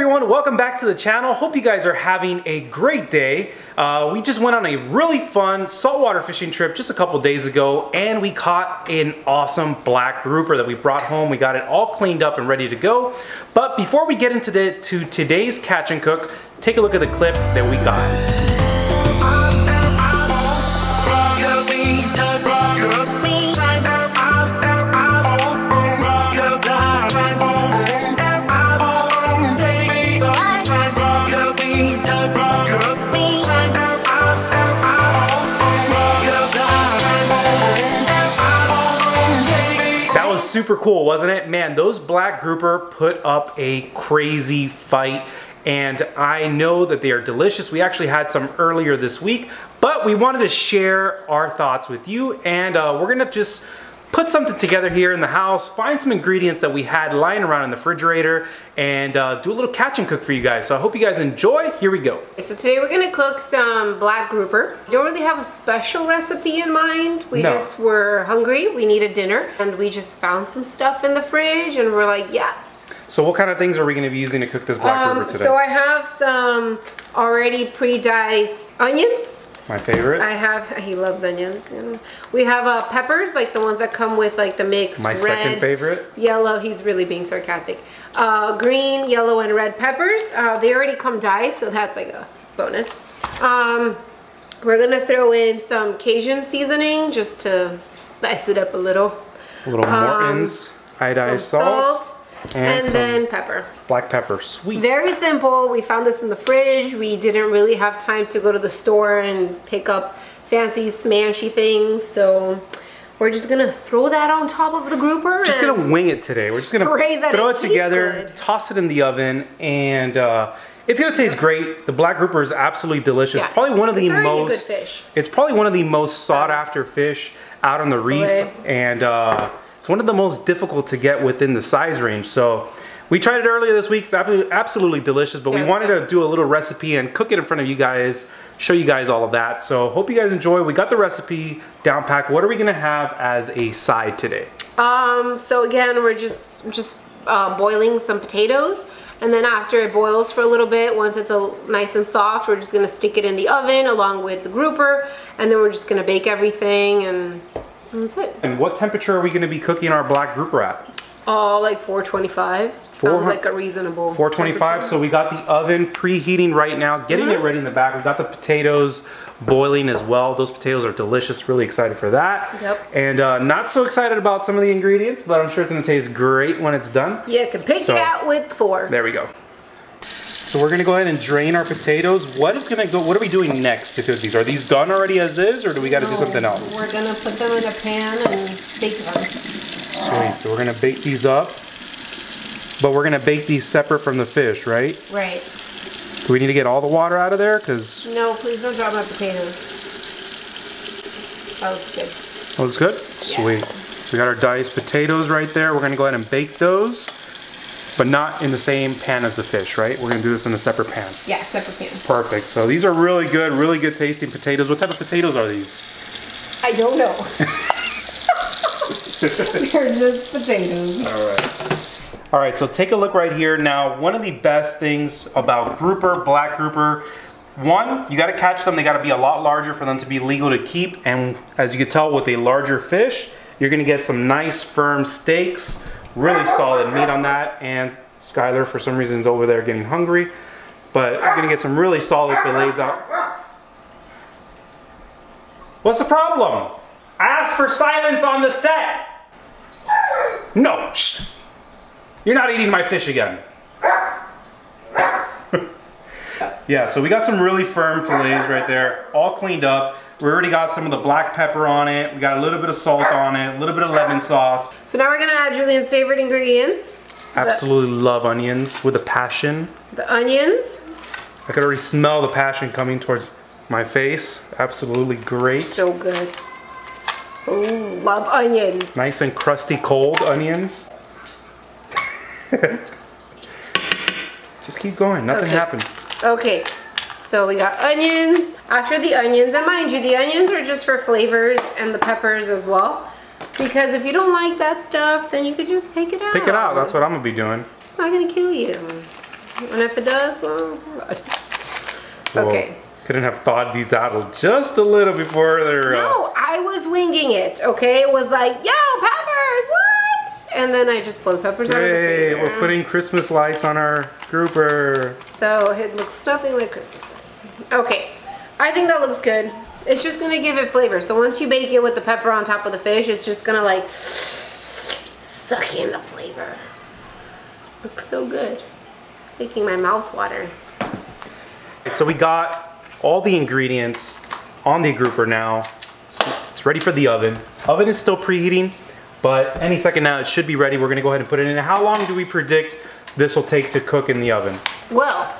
everyone, welcome back to the channel. Hope you guys are having a great day. We just went on a really fun saltwater fishing trip just a couple days ago, and we caught an awesome black grouper that we brought home. We got it all cleaned up and ready to go. But before we get into today's catch and cook, take a look at the clip that we got. Super cool, wasn't it? Man, those black grouper put up a crazy fight, and I know that they are delicious. We actually had some earlier this week, but we wanted to share our thoughts with you, and we're gonna just put something together here in the house, find some ingredients that we had lying around in the refrigerator, and do a little catch and cook for you guys. So I hope you guys enjoy. Here we go. So today we're gonna cook some black grouper. Don't really have a special recipe in mind. We just were hungry, we needed dinner, and we just found some stuff in the fridge and we're like, yeah. So what kind of things are we gonna be using to cook this black grouper today? So I have some already pre-diced onions. My favorite. He loves onions. We have peppers, like the ones that come with like the mix. My second favorite. Yellow, he's really being sarcastic. Green, yellow, and red peppers. They already come diced, so that's like a bonus. We're gonna throw in some Cajun seasoning just to spice it up a little. A little Morton's iodized salt. And then pepper. Black pepper, sweet. Very simple. We found this in the fridge. We didn't really have time to go to the store and pick up fancy smashy things, so we're just gonna throw that on top of the grouper. Just gonna wing it today. We're just gonna throw it together, toss it in the oven, and it's gonna taste great. The black grouper is absolutely delicious. Yeah. Probably one of the most. Good fish. It's probably one of the most sought after fish out on the reef, and it's one of the most difficult to get within the size range. So we tried it earlier this week. It's absolutely delicious, but we wanted to do a little recipe and cook it in front of you guys, show you guys all of that. So hope you guys enjoy. We got the recipe down packed. What are we gonna have as a side today? So again, we're just boiling some potatoes. And then after it boils for a little bit, once it's nice and soft, we're just gonna stick it in the oven along with the grouper. And then we're just gonna bake everything, and that's it. And what temperature are we going to be cooking our black grouper at? Like 425. Sounds like a reasonable 425. So we got the oven preheating right now, getting it ready in the back. We got the potatoes boiling as well. Those potatoes are delicious. Really excited for that. Yep. And not so excited about some of the ingredients, but I'm sure it's going to taste great when it's done. Yeah, you can pick it out with 4. There we go. So we're gonna go ahead and drain our potatoes. What are we doing next to cook these? Are these done already as is, or do we gotta do something else? We're gonna put them in a pan and bake them. Sweet, so we're gonna bake these up, but we're gonna bake these separate from the fish, right? Right. Do we need to get all the water out of there? No, please don't drop my potatoes. That looks good. That looks good? Yeah. Sweet. So we got our diced potatoes right there. We're gonna go ahead and bake those. But not in the same pan as the fish, right? We're gonna do this in a separate pan. Yeah, separate pan. Perfect. So these are really good tasting potatoes. What type of potatoes are these? I don't know. They're just potatoes. All right. All right, so take a look right here. Now, one of the best things about grouper, black grouper, one, you gotta catch them. They gotta be a lot larger for them to be legal to keep. And as you can tell with a larger fish, you're gonna get some nice firm steaks. Really solid meat on that, and Skylar for some reason is over there getting hungry, but we're gonna get some really solid fillets out. What's the problem? I asked for silence on the set. No, shh. You're not eating my fish again. Yeah, so we got some really firm fillets right there, all cleaned up. We already got some of the black pepper on it. We got a little bit of salt on it, a little bit of lemon sauce. So now we're gonna add Julian's favorite ingredients. Absolutely love onions with a passion. The onions. I could already smell the passion coming towards my face. Absolutely great. So good. Ooh, love onions. Nice and crusty cold onions. Just keep going, nothing happened. Okay. So we got onions. After the onions, and mind you, the onions are just for flavors, and the peppers as well. Because if you don't like that stuff, then you could just pick it out. Pick it out, that's what I'm gonna be doing. It's not gonna kill you. And if it does, well, okay. Couldn't have thawed these out just a little before they're... No, I was winging it, okay? It was like, yo, peppers, what? And then I just pulled the peppers out of the freezer. We're putting Christmas lights on our grouper. So it looks nothing like Christmas lights. Okay, I think that looks good. It's just gonna give it flavor. So once you bake it with the pepper on top of the fish, it's just gonna like suck in the flavor. Looks so good. Making my mouth water. So we got all the ingredients on the grouper now. It's ready for the oven. Oven is still preheating, but any second now it should be ready. We're gonna go ahead and put it in. How long do we predict this will take to cook in the oven? Well,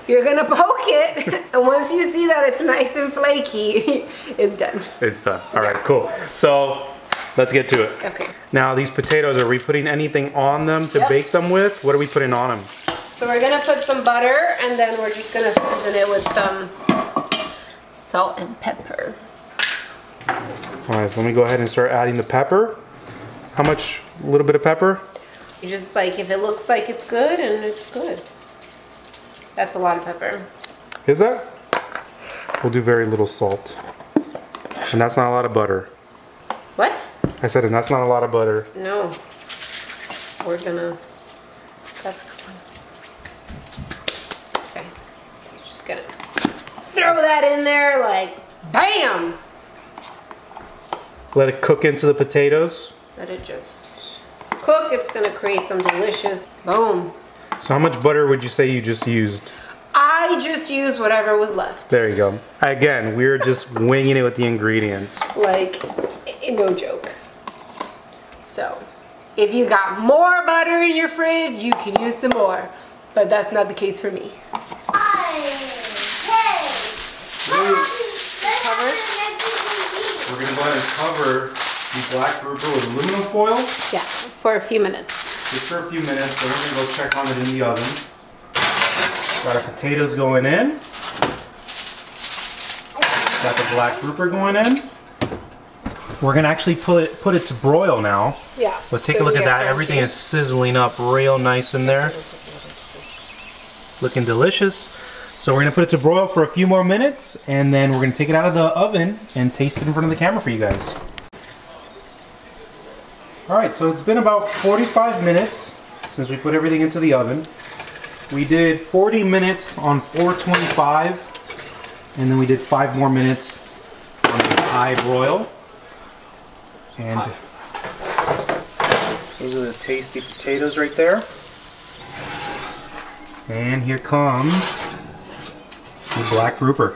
you're gonna poke it, and once you see that it's nice and flaky, it's done. It's done. All right, cool. So let's get to it. Okay. Now these potatoes, are we putting anything on them to bake them with? What are we putting on them? So we're gonna put some butter, and then we're just gonna season it with some salt and pepper. All right, so let me go ahead and start adding the pepper. How much? A little bit of pepper? You just like, if it looks like it's good, and it's good. That's a lot of pepper. Is that? We'll do very little salt. And that's not a lot of butter. What? I said, and that's not a lot of butter. No. We're gonna, okay. So just gonna throw that in there like, bam! Let it cook into the potatoes. Let it just cook. It's gonna create some delicious, boom. So how much butter would you say you just used? I just used whatever was left. There you go. Again, we're just winging it with the ingredients. Like, no joke. So, if you got more butter in your fridge, you can use some more. But that's not the case for me. Cover it. We're going to go ahead and cover the black grouper with aluminum foil. Yeah, for a few minutes. Just for a few minutes, then we're going to go check on it in the oven. Got our potatoes going in. Got the black grouper going in. We're going to actually put it to broil now. Yeah. But take a look at that. Everything is sizzling up real nice in there. Looking delicious. So we're going to put it to broil for a few more minutes, and then we're going to take it out of the oven and taste it in front of the camera for you guys. Alright, so it's been about 45 minutes since we put everything into the oven. We did 40 minutes on 425, and then we did 5 more minutes on the high broil. And those are the tasty potatoes right there. And here comes the black grouper.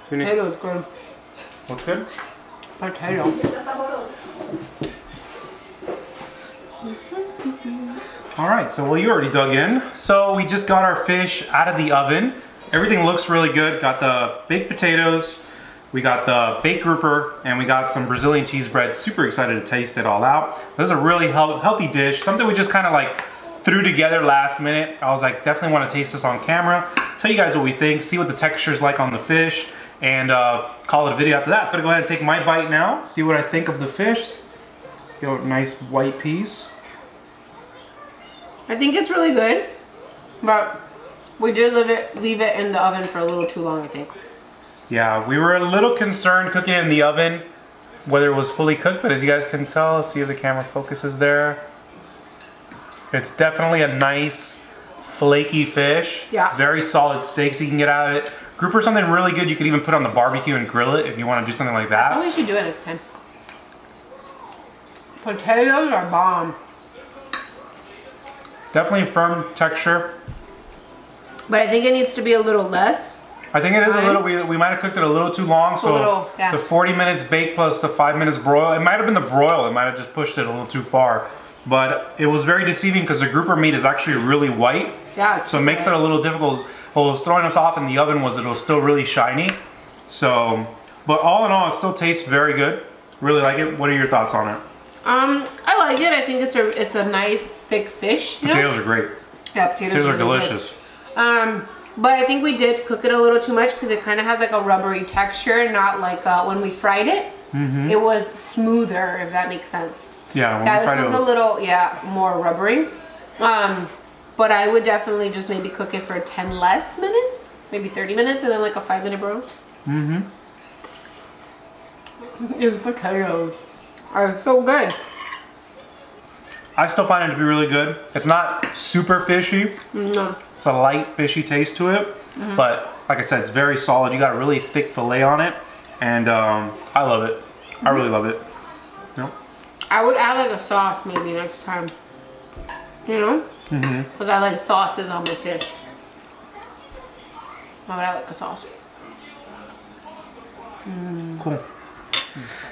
Potato is good. What's good? Potato. Alright, so well, you already dug in. So we just got our fish out of the oven. Everything looks really good. Got the baked potatoes, we got the baked grouper, and we got some Brazilian cheese bread. Super excited to taste it all out. This is a really healthy dish. Something we just kind of like threw together last minute. I was like, definitely want to taste this on camera. Tell you guys what we think, see what the texture's like on the fish, and call it a video after that. So I'm gonna go ahead and take my bite now, see what I think of the fish. Get a nice white piece. I think it's really good, but we did leave it in the oven for a little too long, I think. Yeah, we were a little concerned cooking it in the oven, whether it was fully cooked, but as you guys can tell, see if the camera focuses there. It's definitely a nice, flaky fish. Yeah. Very solid steaks you can get out of it. Grouper something really good you could even put on the barbecue and grill it if you want to do something like that. That's how we should do it next time. Potatoes are bomb. Definitely firm texture. But I think it needs to be a little less. I think it is a little, we might have cooked it a little too long, so the 40 minutes bake plus the 5 minutes broil, it might have been the broil, it might have just pushed it a little too far. But it was very deceiving because the grouper meat is actually really white. Yeah. So it makes it a little difficult. What was throwing us off in the oven was it was still really shiny. So, but all in all, it still tastes very good. Really like it. What are your thoughts on it? I like it. I think it's a nice thick fish. You know? Potatoes are great. Yeah, potatoes are delicious. Good. But I think we did cook it a little too much because it kind of has like a rubbery texture, not like when we fried it. It was smoother, if that makes sense. Yeah, when we fried this one's a little more rubbery. But I would definitely just maybe cook it for 10 less minutes, maybe 30 minutes, and then like a 5-minute broil. These potatoes are so good. I still find it to be really good. It's not super fishy. No. It's a light fishy taste to it, but like I said, it's very solid. You got a really thick fillet on it, and I love it. I really love it. Yep. I would add like a sauce maybe next time. You know? Because I like sauces on my fish. I would add like a sauce. Cool.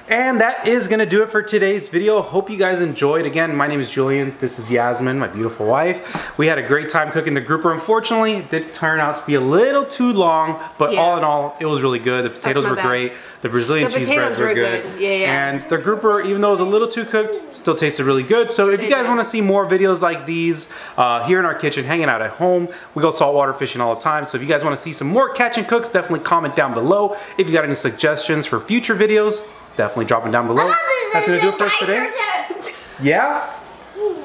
And that is going to do it for today's video. Hope you guys enjoyed. Again, my name is Julian. This is Yasmin, my beautiful wife. We had a great time cooking the grouper. Unfortunately, it did turn out to be a little too long, but all in all, it was really good. The potatoes were great. The Brazilian cheese breads were good. And the grouper, even though it was a little too cooked, still tasted really good. So if you guys want to see more videos like these here in our kitchen, hanging out at home, we go saltwater fishing all the time. So if you guys want to see some more catch and cooks, definitely comment down below. If you got any suggestions for future videos, definitely drop them down below. That's gonna do it for us today. Yeah?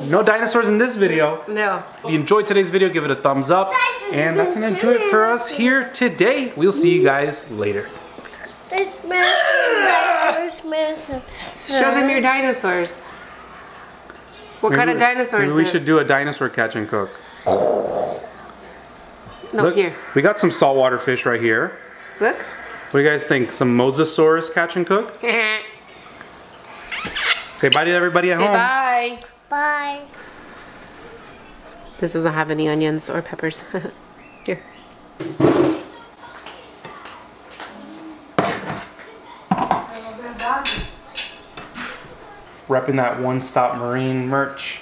No dinosaurs in this video. No. If you enjoyed today's video, give it a thumbs up. And that's gonna do it for us here today. We'll see you guys later. Show them your dinosaurs. What kind of dinosaurs? Maybe we should do a dinosaur catch and cook. Look here. We got some saltwater fish right here. Look. What do you guys think? Some mosasaurus catch and cook? Say bye to everybody at home. Bye. Bye. This doesn't have any onions or peppers. Here. Repping that One Stop Marine merch.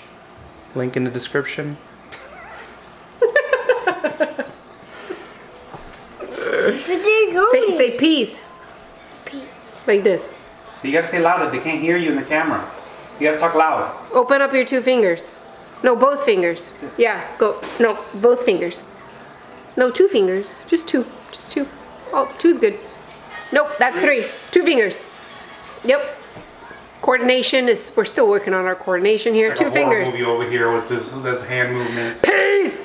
Link in the description. Say peace. Peace. Like this. You gotta say louder. They can't hear you in the camera. You gotta talk loud. Open up your 2 fingers. No, both fingers. Yeah, go. No, both fingers. No, 2 fingers. Just 2. Just 2. Oh, 2's good. Nope, that's 3. 2 fingers. Yep. Coordination is. We're still working on our coordination here. It's like 2 fingers. Movie over here with this hand movements. Peace.